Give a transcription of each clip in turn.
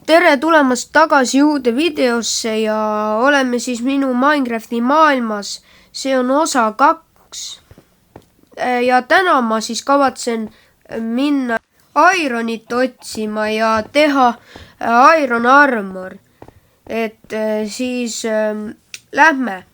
tere tulemast tagasi uude videosse ja oleme siis minu Minecrafti maailmas. See on osa 2. Ja täna ma siis kavatsen minna ironit otsima ja teha iron armor. Et siis lähme.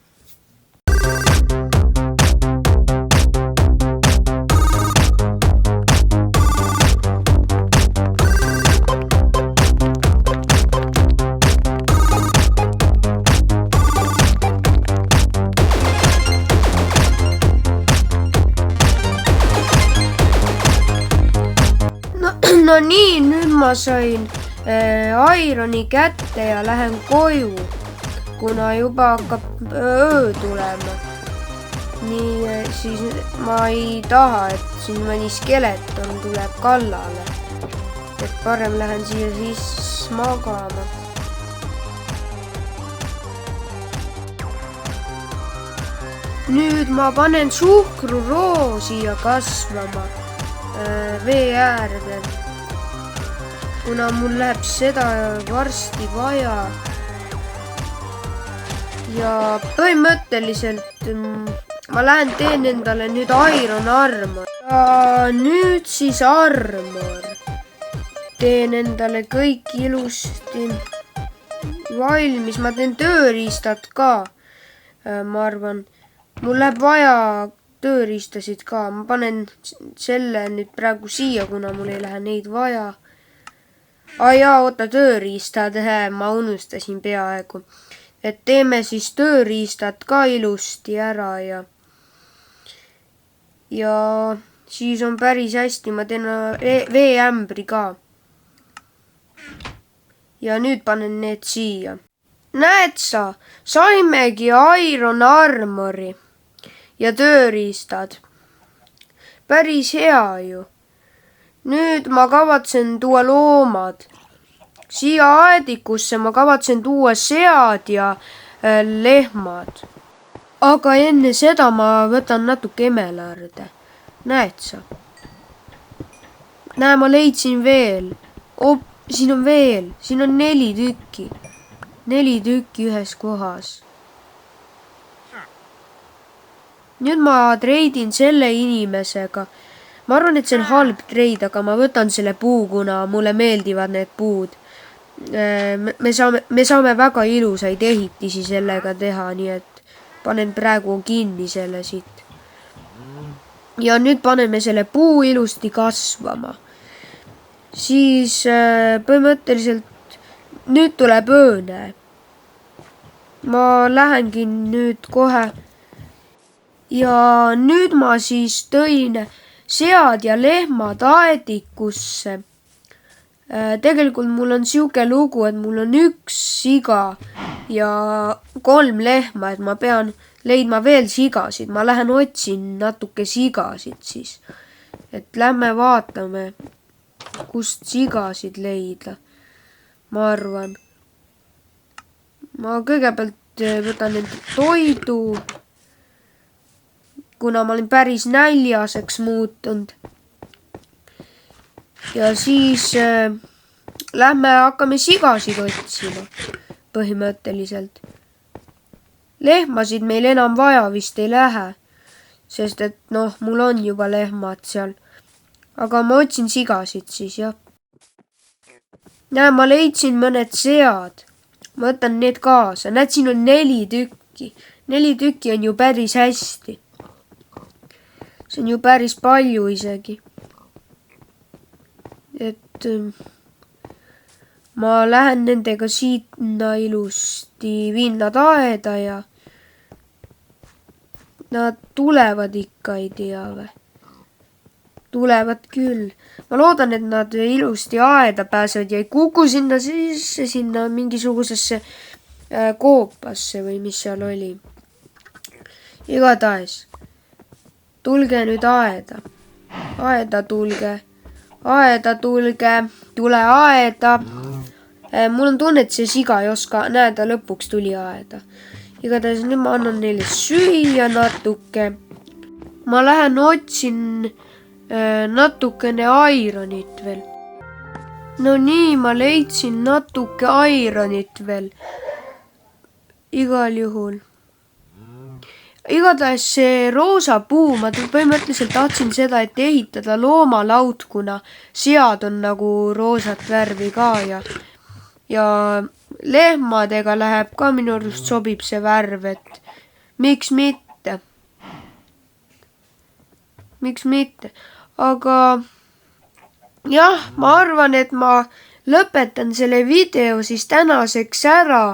No nii, nüüd ma sain ironi kätte ja lähen koju, kuna juba hakkab öö tulema. Nii siis ma ei taha, et siin mõni skeleton tuleb kallale. Et parem lähen siia siis magama. Nüüd ma panen suhkruroo siia kasvama vee äärde. Kuna mul läheb seda varsti vaja. Ja põhimõtteliselt ma lähen teen endale nüüd iron armor. Ja nüüd siis armor. Teen endale kõik ilusti valmis. Ma teen tööriistad ka. Ma arvan, mul läheb vaja tööriistasid ka. Ma panen selle nüüd praegu siia, kuna mul ei lähe neid vaja. Jaa, oota, tööriistad, ma unustasin peaaegu. Et teeme siis tööriistad ka ilusti ära ja siis on päris hästi, ma teen veeämbri ka. Ja nüüd panen need siia. Näed sa, saimegi iron armori ja tööriistad. Päris hea ju. Nüüd ma kavatsen tuua loomad. Siia aedikusse ma kavatsen tuua sead ja lehmad. Aga enne seda ma võtan natuke emelarde. Näed sa? Näe, ma leidsin veel. Siin on veel. Siin on 4 tükki. 4 tükki ühes kohas. Nüüd ma treidin selle inimesega. Ma arvan, et see on halb treid, aga ma võtan selle puu, kuna mulle meeldivad need puud. Me saame väga ilusaid ehitisi sellega teha, nii et panen praegu kinni selle siit. Ja nüüd paneme selle puu ilusti kasvama. Siis põhimõtteliselt nüüd tuleb ööne. Ma lähengi nüüd kohe. Ja nüüd ma siis tõin sead ja lehmad aedikusse. Tegelikult mul on siuke lugu, et mul on 1 siga ja 3 lehma, et ma pean leidma veel sigasid. Ma lähen otsin natuke sigasid siis. Et lähme vaatame, kust sigasid leida. Ma arvan. Ma kõigepealt võtan enda toidu, kuna ma olin päris näljaseks muutunud. Ja siis lähme hakkame sigasid otsima põhimõtteliselt. Lehmasid meil enam vaja vist ei lähe, sest et mul on juba lehmad seal. Aga ma otsin sigasid siis, jah. Näe, ma leidsin mõned sead. Ma võtan need kaasa. Näed, siin on 4 tükki. 4 tükki on ju päris hästi. See on ju päris palju isegi. Et ma lähen nendega siitna ilusti, viin nad aeda ja nad tulevad ikka, ei tea või. Tulevad küll. Ma loodan, et nad ilusti aeda pääsevad ja ei kuku sinna sisse, sinna mingisugusesse koopasse või mis seal oli. Igatahes. Tulge nüüd aeda. Aeda tulge. Aeda tulge. Tule aeda. Mul on tunne, et see siga ei oska. Näe, ta lõpuks tuli aeda. Igatahes nüüd ma annan neile süüa natuke. Ma lähen otsin natukene ironit veel. no nii, ma leidsin natuke ironit veel. Igal juhul. Igatahes see roosa puu, ma põhimõtteliselt tahtsin seda, et ehitada loomalaud, kuna sead on nagu roosat värvi ka ja lehmadega läheb ka minu arust sobib see värv, et miks mitte. Miks mitte. Aga jah, ma arvan, et ma lõpetan selle video siis tänaseks ära.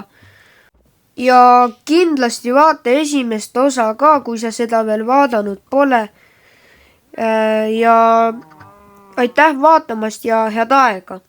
Ja kindlasti vaata esimest osa ka, kui sa seda veel vaadanud pole. Ja aitäh vaatamast ja head aega!